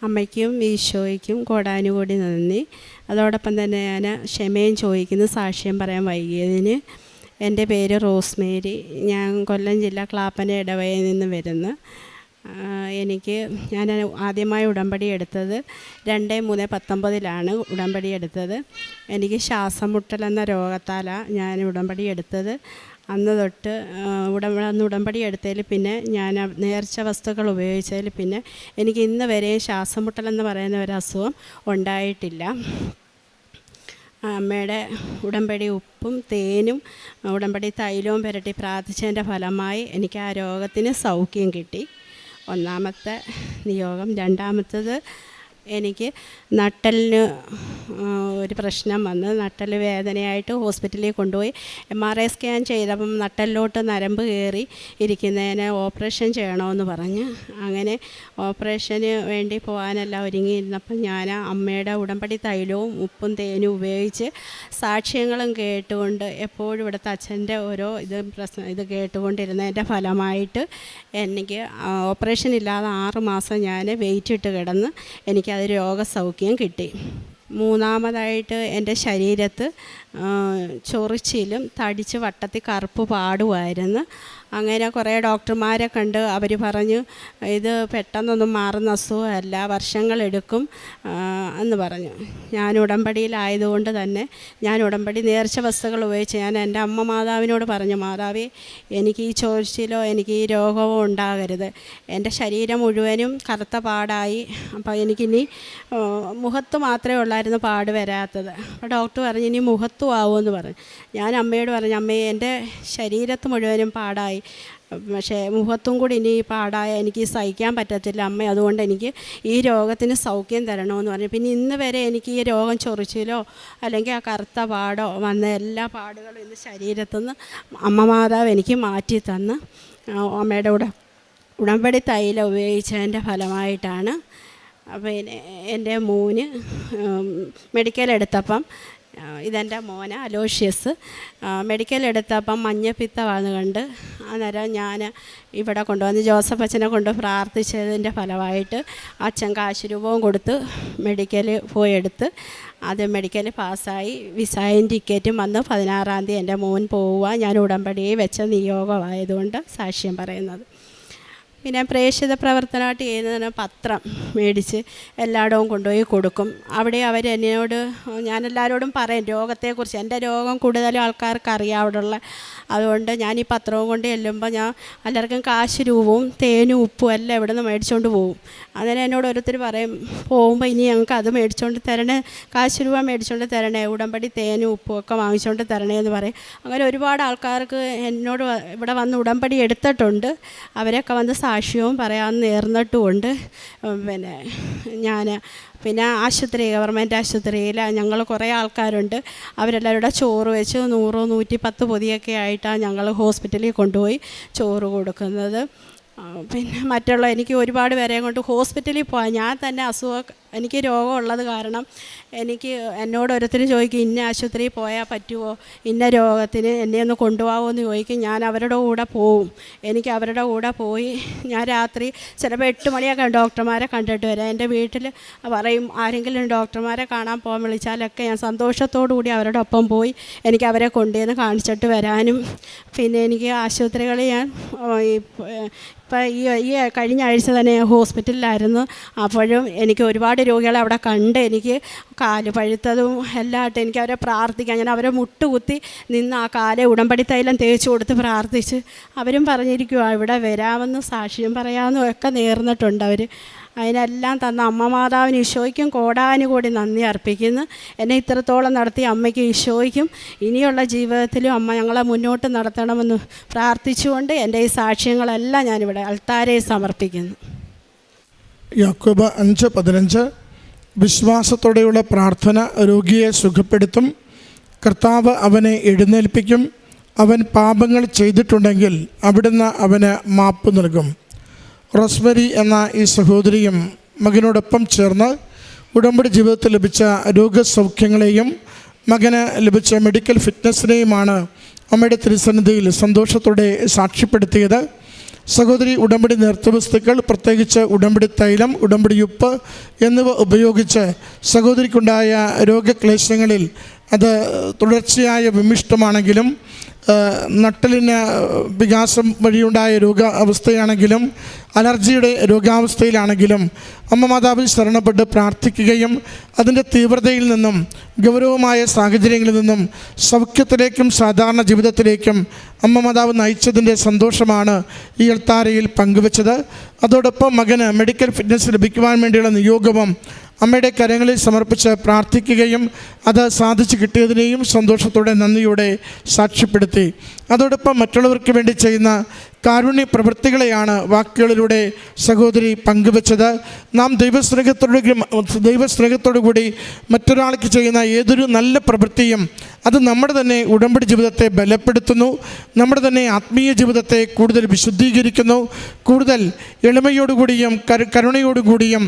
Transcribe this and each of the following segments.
അമ്മയ്ക്കും ഈശോയ്ക്കും കോടാനുകോടി നന്ദി. അതോടൊപ്പം തന്നെ ഞാൻ ക്ഷമയും ചോദിക്കുന്നു സാക്ഷ്യം പറയാൻ വൈകിയതിന്. എൻ്റെ പേര് റോസ്മേരി. ഞാൻ കൊല്ലം ജില്ല ക്ലാപ്പന ഇടവയിൽ നിന്ന് വരുന്നു. ഞാൻ ആദ്യമായി ഉടമ്പടി എടുത്തത് 2/3/19 ഉടമ്പടി എടുത്തത്. എനിക്ക് ശ്വാസം മുട്ടലെന്ന രോഗത്താലാണ് ഞാൻ ഉടമ്പടി എടുത്തത്. അന്ന് തൊട്ട് ഉടമ്പടി എടുത്തതിൽ പിന്നെ ഞാൻ നേർച്ച വസ്തുക്കൾ ഉപയോഗിച്ചതിൽ പിന്നെ എനിക്ക് ഇന്ന് വരെ ശ്വാസം മുട്ടലെന്ന് പറയുന്ന ഒരു അസുഖം ഉണ്ടായിട്ടില്ല. അമ്മയുടെ ഉടമ്പടി ഉപ്പും തേനും ഉടമ്പടി തൈലവും പുരട്ടി പ്രാർത്ഥിച്ചതിൻ്റെ ഫലമായി എനിക്ക് ആ രോഗത്തിന് സൗഖ്യം കിട്ടി. ഒന്നാമത്തെ നിയോഗം. രണ്ടാമത്തത്, എനിക്ക് നട്ടലിന് ഒരു പ്രശ്നം വന്ന് നട്ടൽ വേദനയായിട്ട് ഹോസ്പിറ്റലിൽ കൊണ്ടുപോയി MRI സ്കാൻ ചെയ്തപ്പം നട്ടലിലോട്ട് നരമ്പ് കയറി ഇരിക്കുന്നതിന് ഓപ്പറേഷൻ ചെയ്യണമെന്ന് പറഞ്ഞ് അങ്ങനെ ഓപ്പറേഷന് വേണ്ടി പോകാനെല്ലാം ഒരുങ്ങിയിരുന്നപ്പം ഞാൻ അമ്മയുടെ ഉടമ്പടി തൈലവും ഉപ്പും തേനും ഉപയോഗിച്ച് സാക്ഷ്യങ്ങളും കേട്ടുകൊണ്ട് എപ്പോഴും ഇവിടുത്തെ അച്ഛൻ്റെ ഓരോ ഇത് കേട്ടുകൊണ്ടിരുന്നതിൻ്റെ ഫലമായിട്ട് എനിക്ക് ഓപ്പറേഷൻ ഇല്ലാതെ 6 മാസം ഞാൻ വെയിറ്റ് ഇട്ട് കിടന്ന് എനിക്കത് രോഗസൗഖ്യം കിട്ടി. മൂന്നാമതായിട്ട് എൻ്റെ ശരീരത്ത് ചൊറിച്ചിലും തടിച്ച് വട്ടത്തിൽ കറുപ്പ് പാടുമായിരുന്നു. അങ്ങനെ കുറേ ഡോക്ടർമാരെ കണ്ട് അവർ പറഞ്ഞു ഇത് പെട്ടെന്നൊന്നും മാറുന്ന അസുഖമല്ല, വർഷങ്ങളെടുക്കും എന്ന് പറഞ്ഞു. ഞാൻ ഉടമ്പടിയിലായതുകൊണ്ട് തന്നെ ഞാൻ ഉടമ്പടി നേർച്ച വസ്തുക്കൾ ഉപയോഗിച്ച് ഞാൻ എൻ്റെ അമ്മ മാതാവിനോട് പറഞ്ഞു, മാതാവേ എനിക്ക് ഈ ചൊറിച്ചിലോ എനിക്ക് ഈ രോഗമോ ഉണ്ടാകരുത്. എൻ്റെ ശരീരം മുഴുവനും കറുത്ത പാടായി. അപ്പോൾ എനിക്കിനി മുഖത്ത് മാത്രമേ ഉള്ളായിരുന്നു പാട് വരാത്തത്. അപ്പോൾ ഡോക്ടർ പറഞ്ഞു ഇനി മുഖത്തും ആവുമെന്ന് പറഞ്ഞു. ഞാൻ അമ്മയോട് പറഞ്ഞു, അമ്മേ എൻ്റെ ശരീരത്ത് മുഴുവനും പാടായി, പക്ഷേ മുഖത്തും കൂടി ഇനി പാടായ എനിക്ക് സഹിക്കാൻ പറ്റത്തില്ല അമ്മ, അതുകൊണ്ട് എനിക്ക് ഈ രോഗത്തിന് സൗഖ്യം തരണമെന്ന് പറഞ്ഞു. പിന്നെ ഇന്ന് വരെ എനിക്ക് ഈ രോഗം ചൊറിച്ചിലോ അല്ലെങ്കിൽ ആ കറുത്ത പാടോ വന്ന എല്ലാ പാടുകളും ഇന്ന് ശരീരത്തുനിന്ന് അമ്മ മാതാവ് എനിക്ക് മാറ്റി തന്ന് അമ്മയുടെ ഉടമ്പടി തൈലം ഉപയോഗിച്ചതിൻ്റെ ഫലമായിട്ടാണ്. അപ്പോൾ എൻ്റെ മോന് മെഡിക്കൽ എടുത്തപ്പം, ഇതെൻ്റെ മോന് അലോഷ്യസ്, മെഡിക്കൽ എടുത്തപ്പം മഞ്ഞപ്പിത്തമാണെന്ന് കണ്ട് അന്നേരം ഞാൻ ഇവിടെ കൊണ്ടുവന്ന് ജോസഫ് അച്ഛനെ കൊണ്ട് പ്രാർത്ഥിച്ചതിൻ്റെ ഫലമായിട്ട് അച്ഛൻ കാശ് രൂപവും കൊടുത്ത് മെഡിക്കൽ പോയി എടുത്ത് അത് മെഡിക്കൽ പാസ്സായി. വിസയും ടിക്കറ്റും വന്ന് 16-ാം തീയതി എൻ്റെ മോൻ പോവുക. ഞാൻ ഉടമ്പടിയെ വെച്ച നിയോഗമായതുകൊണ്ട് സാക്ഷ്യം പറയുന്നത്. പിന്നെ പ്രേക്ഷിത പ്രവർത്തനമായിട്ട് ചെയ്യുന്നതിന് പത്രം മേടിച്ച് എല്ലായിടവും കൊണ്ടുപോയി കൊടുക്കും. അവിടെ അവരെന്നോട് ഞാൻ എല്ലാവരോടും പറയും രോഗത്തെക്കുറിച്ച്. എൻ്റെ രോഗം കൂടുതലും ആൾക്കാർക്ക് അറിയാം അവിടെയുള്ള. അതുകൊണ്ട് ഞാൻ ഈ പത്രവും കൊണ്ട് ചെല്ലുമ്പോൾ ഞാൻ എല്ലാവർക്കും കാശ് രൂപവും തേനും ഉപ്പും എല്ലാം ഇവിടെ നിന്ന് മേടിച്ചുകൊണ്ട് പോകും. അങ്ങനെ എന്നോട് ഓരോരുത്തർ പറയും പോകുമ്പോൾ ഇനി ഞങ്ങൾക്ക് അത് മേടിച്ചുകൊണ്ട് തരണേ, കാശ് രൂപ മേടിച്ചുകൊണ്ട് തരണേ, ഉടമ്പടി തേനും ഉപ്പും ഒക്കെ വാങ്ങിച്ചുകൊണ്ട് തരണേ എന്ന് പറയും. അങ്ങനെ ഒരുപാട് ആൾക്കാർക്ക് എന്നോട് ഇവിടെ വന്ന് ഉടമ്പടി എടുത്തിട്ടുണ്ട്. അവരൊക്കെ വന്ന് സാക്ഷ്യവും പറയാമെന്ന് നേർന്നിട്ടുമുണ്ട്. പിന്നെ ഗവൺമെൻറ് ആശുപത്രിയിൽ ഞങ്ങൾ കുറേ ആൾക്കാരുണ്ട്. അവരെല്ലാവരുടെ ചോറ് വെച്ച് 100-110 പൊതിയൊക്കെ ആയിട്ടാണ് ഞങ്ങൾ ഹോസ്പിറ്റലിൽ കൊണ്ടുപോയി ചോറ് കൊടുക്കുന്നത്. പിന്നെ മറ്റുള്ള എനിക്ക് ഒരുപാട് പേരെ കൊണ്ട് ഹോസ്പിറ്റലിൽ പോകാൻ ഞാൻ തന്നെ എനിക്ക് രോഗമുള്ളത് കാരണം എന്നോട് ഓരോരുത്തർ ചോദിക്കും ഇന്ന ആശുപത്രിയിൽ പോയാൽ പറ്റുമോ, ഇന്ന രോഗത്തിന് എന്നെ ഒന്ന് കൊണ്ടുപോകാമോ എന്ന് ചോദിക്കും. ഞാൻ അവരുടെ കൂടെ പോവും. എനിക്ക് അവരുടെ കൂടെ പോയി ഞാൻ രാത്രി ചിലപ്പോൾ 8 മണിയൊക്കെ ഡോക്ടർമാരെ കണ്ടിട്ട് വരാം. എൻ്റെ വീട്ടിൽ പറയും ആരെങ്കിലും ഡോക്ടർമാരെ കാണാൻ പോകാൻ വിളിച്ചാലൊക്കെ ഞാൻ സന്തോഷത്തോടു കൂടി അവരുടെ ഒപ്പം പോയി എനിക്ക് അവരെ കൊണ്ടുവന്ന് കാണിച്ചിട്ട് വരാനും. പിന്നെ എനിക്ക് ആശുപത്രികളിൽ ഞാൻ ഇപ്പം ഈ കഴിഞ്ഞ ആഴ്ച തന്നെ ഞാൻ ഹോസ്പിറ്റലിലായിരുന്നു. അപ്പോഴും എനിക്ക് ഒരുപാട് രോഗികളെ അവിടെ കണ്ട് എനിക്ക് കാല് പഴുത്തതും എല്ലാമായിട്ട് എനിക്ക് അവരെ പ്രാർത്ഥിക്കാം. ഞാൻ അവരെ മുട്ടുകുത്തി നിന്ന് ആ കാലെ ഉടമ്പടി തൈലം തേച്ച് കൊടുത്ത് പ്രാർത്ഥിച്ച് അവരും പറഞ്ഞിരിക്കുവാ ഇവിടെ വരാമെന്നും സാക്ഷ്യം പറയാമെന്നും ഒക്കെ നേർന്നിട്ടുണ്ട് അവർ. അതിനെല്ലാം തന്ന അമ്മ മാതാവിന് ഈശോയ്ക്കും കോടാനുകൂടി നന്ദി അർപ്പിക്കുന്നു. എന്നെ ഇത്രത്തോളം നടത്തിയ അമ്മയ്ക്കും ഈശോയ്ക്കും ഇനിയുള്ള ജീവിതത്തിലും അമ്മ ഞങ്ങളെ മുന്നോട്ട് നടത്തണമെന്ന് പ്രാർത്ഥിച്ചുകൊണ്ട് എൻ്റെ ഈ സാക്ഷ്യങ്ങളെല്ലാം ഞാനിവിടെ അൾത്താരയിൽ സമർപ്പിക്കുന്നു. യാക്കോബ് 5:15 വിശ്വാസത്തോടെയുള്ള പ്രാർത്ഥന രോഗിയെ സുഖപ്പെടുത്തും. കർത്താവ് അവനെ എഴുന്നേൽപ്പിക്കും. അവൻ പാപങ്ങൾ ചെയ്തിട്ടുണ്ടെങ്കിൽ അവിടുന്ന് അവന് മാപ്പ് നൽകും. റോസ്മേരി എന്ന ഈ സഹോദരിയും മകനോടൊപ്പം ചേർന്ന് ഉടമ്പടി ജീവിതത്തിൽ ലഭിച്ച രോഗസൗഖ്യങ്ങളെയും മകന് ലഭിച്ച മെഡിക്കൽ ഫിറ്റ്നസ്സിനെയുമാണ് അമ്മയുടെ തിരുസന്നിധിയിൽ സന്തോഷത്തോടെ സാക്ഷ്യപ്പെടുത്തിയത്. സഹോദരി ഉടമ്പടി നേർച്ചവസ്തുക്കൾ, പ്രത്യേകിച്ച് ഉടമ്പടി തൈലം, ഉടമ്പടി ഉപ്പ് എന്നിവ ഉപയോഗിച്ച് സഹോദരിക്കുണ്ടായ രോഗക്ലേശങ്ങളിൽ അത് തുടർച്ചയായ വിമിഷ്ടമാണെങ്കിലും നട്ടലിന് വികാസം വഴിയുണ്ടായ രോഗാവസ്ഥയാണെങ്കിലും അലർജിയുടെ രോഗാവസ്ഥയിലാണെങ്കിലും അമ്മ മാതാവിൽ ശരണപ്പെട്ട് പ്രാർത്ഥിക്കുകയും അതിൻ്റെ തീവ്രതയിൽ നിന്നും ഗൗരവമായ സാഹചര്യങ്ങളിൽ നിന്നും സൗഖ്യത്തിലേക്കും സാധാരണ ജീവിതത്തിലേക്കും അമ്മ മാതാവ് നയിച്ചതിൻ്റെ സന്തോഷമാണ് ഈ അൾത്താരയിൽ പങ്കുവച്ചത്. അതോടൊപ്പം മകന് മെഡിക്കൽ ഫിറ്റ്നസ് ലഭിക്കുവാൻ വേണ്ടിയുള്ള നിയോഗവും അമ്മയുടെ കരങ്ങളിൽ സമർപ്പിച്ച് പ്രാർത്ഥിക്കുകയും അത് സാധിച്ചു കിട്ടിയതിനെയും സന്തോഷത്തോടെ നന്ദിയോടെ സാക്ഷ്യപ്പെടുത്തി. അതോടൊപ്പം മറ്റുള്ളവർക്ക് വേണ്ടി ചെയ്യുന്ന കാരുണ്യ പ്രവൃത്തികളെയാണ് വാക്കുകളിലൂടെ സഹോദരി പങ്കുവച്ചത്. നാം ദൈവസ്നേഹത്തോടു കൂടി മറ്റൊരാൾക്ക് ചെയ്യുന്ന ഏതൊരു നല്ല പ്രവൃത്തിയും അത് നമ്മുടെ തന്നെ ഉടമ്പടി ജീവിതത്തെ ബലപ്പെടുത്തുന്നു, നമ്മുടെ തന്നെ ആത്മീയ ജീവിതത്തെ കൂടുതൽ വിശുദ്ധീകരിക്കുന്നു. കൂടുതൽ എളിമയോടുകൂടിയും കരുണയോടുകൂടിയും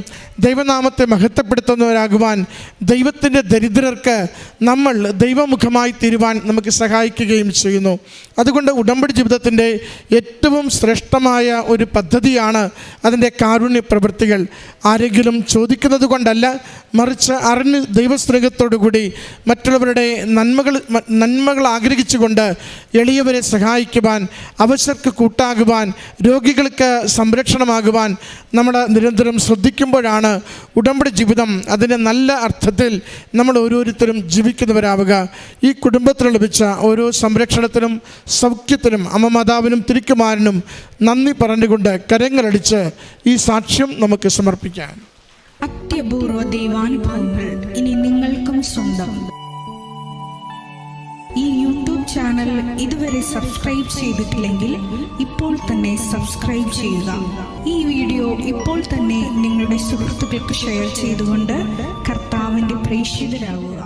ദൈവനാമത്തെ മഹത്വപ്പെടുത്തുന്നവരാകുവാൻ ദൈവത്തിൻ്റെ ദരിദ്രർക്ക് നമ്മൾ ദൈവമുഖമായി തീരുവാൻ നമുക്ക് സഹായിക്കുകയും ചെയ്യുന്നു. അതുകൊണ്ട് ഉടമ്പടി ജീവിതത്തിൻ്റെ ഏറ്റവും ശ്രേഷ്ഠമായ ഒരു പദ്ധതിയാണ് അതിൻ്റെ കാരുണ്യ പ്രവൃത്തികൾ. ആരെങ്കിലും ചോദിക്കുന്നത് കൊണ്ടല്ല, മറിച്ച് അറിഞ്ഞ് ദൈവസ്നേഹത്തോടു കൂടി മറ്റുള്ളവരുടെ നന്മകൾ ആഗ്രഹിച്ചുകൊണ്ട് എളിയവരെ സഹായിക്കുവാൻ, അവശർക്ക് കൂട്ടാകുവാൻ, രോഗികൾക്ക് സംരക്ഷണമാകുവാൻ നമ്മൾ നിരന്തരം ശ്രദ്ധിക്കുമ്പോഴാണ് ഉടമ്പടി ജീവിതം അതിൻ്റെ നല്ല അർത്ഥത്തിൽ നമ്മൾ ഓരോരുത്തരും ജീവിക്കുന്നവരാവുക. ഈ കുടുംബത്തിൽ ലഭിച്ച ഓരോ സംരക്ഷണത്തിനും സൗഖ്യത്തിനും അമ്മ മാതാവിനും തിരുക്കുമാരനും നന്ദി പറഞ്ഞുകൊണ്ട് കരങ്ങളടിച്ച് ഈ സാക്ഷ്യം നമുക്ക് സമർപ്പിക്കാം. അത്യപൂർവ ദൈവാനുഭവങ്ങൾ ഇനി നിങ്ങൾക്കും സ്വന്തം. ഈ യൂട്യൂബ് ചാനൽ ഇതുവരെ സബ്സ്ക്രൈബ് ചെയ്തിട്ടില്ലെങ്കിൽ ഇപ്പോൾ തന്നെ സബ്സ്ക്രൈബ് ചെയ്യുക. ഈ വീഡിയോ ഇപ്പോൾ തന്നെ നിങ്ങളുടെ സുഹൃത്തുക്കൾക്ക് ഷെയർ ചെയ്തുകൊണ്ട് കർത്താവിൻ്റെ പ്രേക്ഷിതരാകുക.